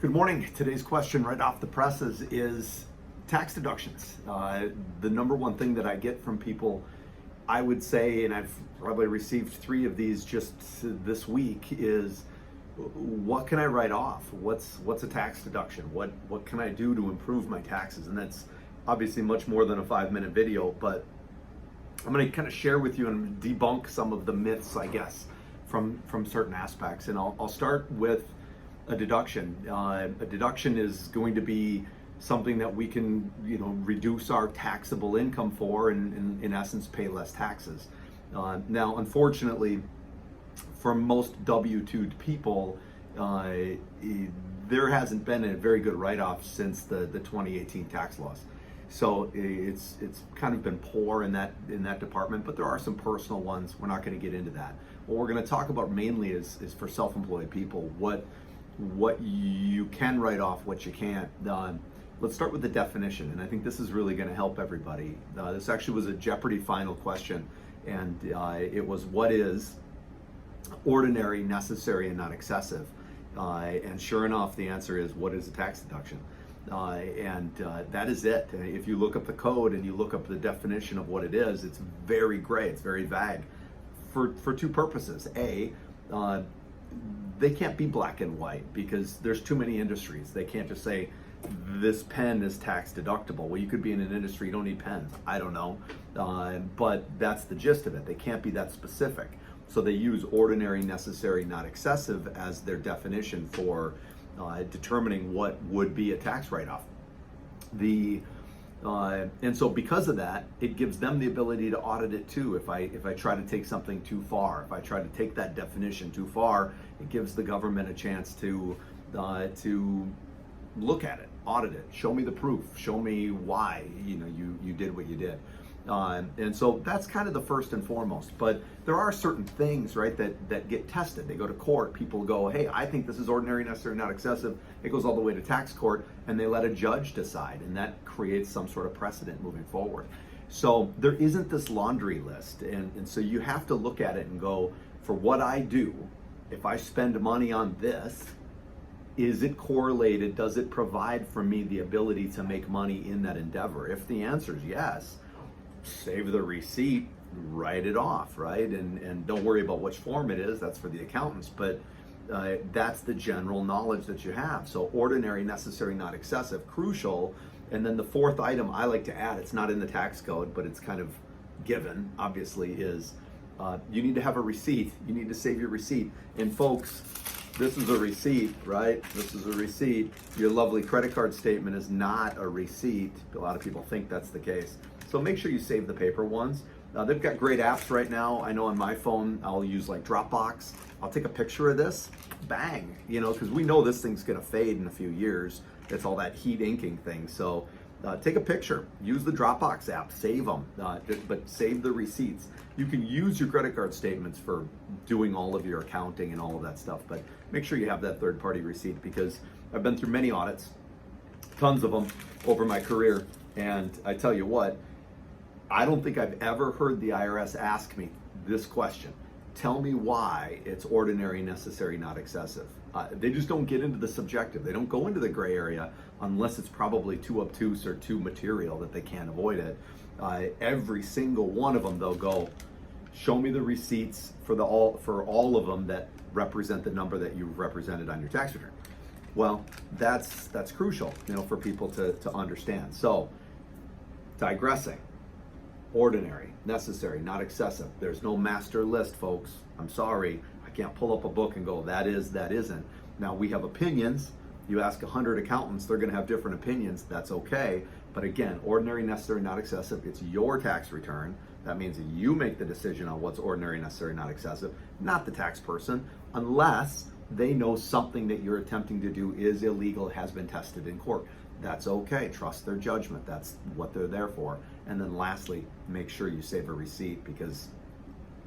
Good morning. Today's question right off the presses is tax deductions. The number one thing that I get from people, I would say, and I've probably received 3 of these just this week, is what can I write off? What's a tax deduction? What can I do to improve my taxes? And that's obviously much more than a 5-minute video, but I'm going to kind of share with you and debunk some of the myths, I guess, from certain aspects. And I'll start with a deduction. A deduction is going to be something that we can, reduce our taxable income for, and in essence, pay less taxes. Now, unfortunately, for most W-2 people, there hasn't been a very good write-off since the 2018 tax laws. So it's kind of been poor in that department, but there are some personal ones. We're not going to get into that. What we're going to talk about mainly is for self-employed people, what you can write off, what you can't. Let's start with the definition, and I think this is really going to help everybody. This actually was a Jeopardy final question, and it was, what is ordinary, necessary, and not excessive? And sure enough, the answer is, what is a tax deduction? And that is it. If you look up the code and you look up the definition of what it is, it's very gray, it's very vague for 2 purposes. A, they can't be black and white because there's too many industries. They can't just say this pen is tax deductible. Well, you could be in an industry, you don't need pens. I don't know. But that's the gist of it. They can't be that specific. So they use ordinary, necessary, not excessive as their definition for determining what would be a tax write-off. And so because of that, it gives them the ability to audit it too. If I try to take something too far, if I try to take that definition too far, it gives the government a chance to look at it, audit it, show me the proof, show me why you did what you did. And so that's kind of the first and foremost. But there are certain things, right, that get tested. They go to court. People go, hey, I think this is ordinary, necessary, not excessive. It goes all the way to tax court, and they let a judge decide, and that creates some sort of precedent moving forward. So there isn't this laundry list, and so you have to look at it and go, for what I do, if I spend money on this, is it correlated? Does it provide for me the ability to make money in that endeavor? If the answer is yes, save the receipt, write it off, right? And don't worry about which form it is, that's for the accountants, but that's the general knowledge that you have. So ordinary, necessary, not excessive, crucial. And then the 4th item I like to add, it's not in the tax code, but it's kind of given, obviously, is you need to have a receipt. You need to save your receipt. And folks, this is a receipt, right? This is a receipt. Your lovely credit card statement is not a receipt. A lot of people think that's the case. So make sure you save the paper ones. They've got great apps right now. I know on my phone, I'll use like Dropbox. I'll take a picture of this, bang, because we know this thing's gonna fade in a few years. It's all that heat inking thing. So take a picture, use the Dropbox app, save them, but save the receipts. You can use your credit card statements for doing all of your accounting and all of that stuff, but make sure you have that 3rd-party receipt, because I've been through many audits, tons of them over my career, and I tell you what, I don't think I've ever heard the IRS ask me this question. Tell me why it's ordinary, necessary, not excessive. They just don't get into the subjective. They don't go into the gray area unless it's probably too obtuse or too material that they can't avoid it. Every single one of them, they'll go, show me the receipts for all of them that represent the number that you've represented on your tax return. Well, that's crucial, for people to understand. So, digressing. Ordinary, necessary, not excessive. There's no master list, folks. I'm sorry. I can't pull up a book and go, that is, that isn't. Now, we have opinions. You ask 100 accountants, they're going to have different opinions. That's okay. But again, ordinary, necessary, not excessive. It's your tax return. That means that you make the decision on what's ordinary, necessary, not excessive, not the tax person, unless they know something that you're attempting to do is illegal, has been tested in court. That's okay. Trust their judgment. That's what they're there for. And then lastly, make sure you save a receipt, because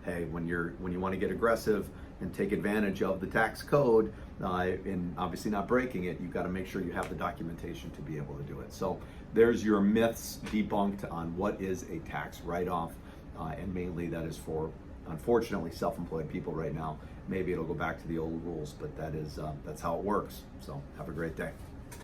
hey, when you want to get aggressive and take advantage of the tax code and obviously not breaking it, you've got to make sure you have the documentation to be able to do it. So there's your myths debunked on what is a tax write-off, and mainly that is for unfortunately self-employed people right now. Maybe it'll go back to the old rules, but that's how it works. So have a great day.